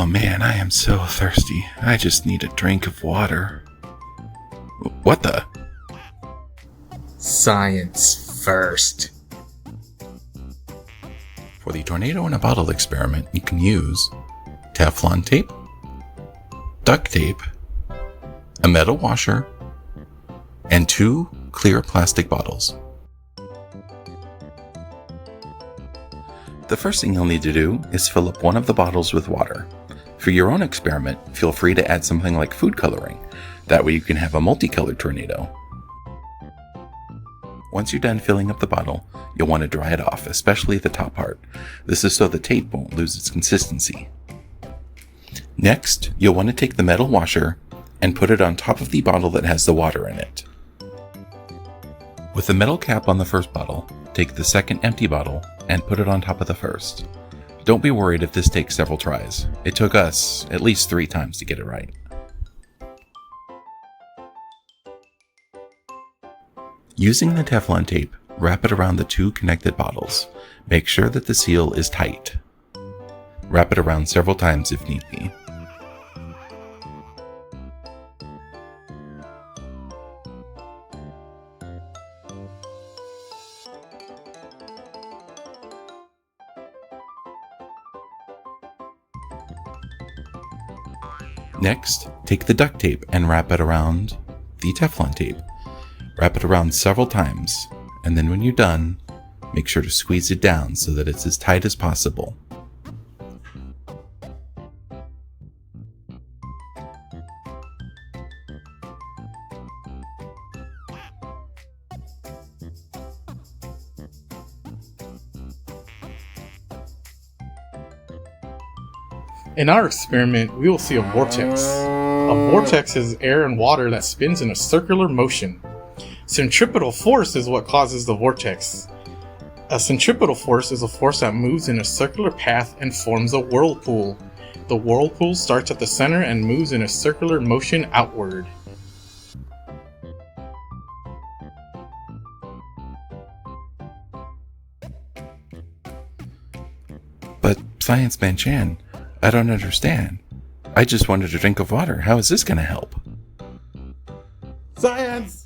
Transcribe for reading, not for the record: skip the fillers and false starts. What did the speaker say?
Oh man, I am so thirsty. I just need a drink of water. What the? Science first. For the tornado in a bottle experiment, you can use Teflon tape, duct tape, a metal washer, and 2 clear plastic bottles. The first thing you'll need to do is fill up one of the bottles with water. For your own experiment, feel free to add something like food coloring. That way you can have a multicolored tornado. Once you're done filling up the bottle, you'll want to dry it off, especially the top part. This is so the tape won't lose its consistency. Next, you'll want to take the metal washer and put it on top of the bottle that has the water in it. With the metal cap on the first bottle, take the second empty bottle and put it on top of the first. Don't be worried if this takes several tries. It took us at least 3 times to get it right. Using the Teflon tape, wrap it around the 2 connected bottles. Make sure that the seal is tight. Wrap it around several times if need be. Next, take the duct tape and wrap it around the Teflon tape. Wrap it around several times, and then when you're done, make sure to squeeze it down so that it's as tight as possible. In our experiment, we will see a vortex. A vortex is air and water that spins in a circular motion. Centripetal force is what causes the vortex. A centripetal force is a force that moves in a circular path and forms a whirlpool. The whirlpool starts at the center and moves in a circular motion outward. But Science Man Chan, I don't understand. I just wanted a drink of water. How is this going to help? Science!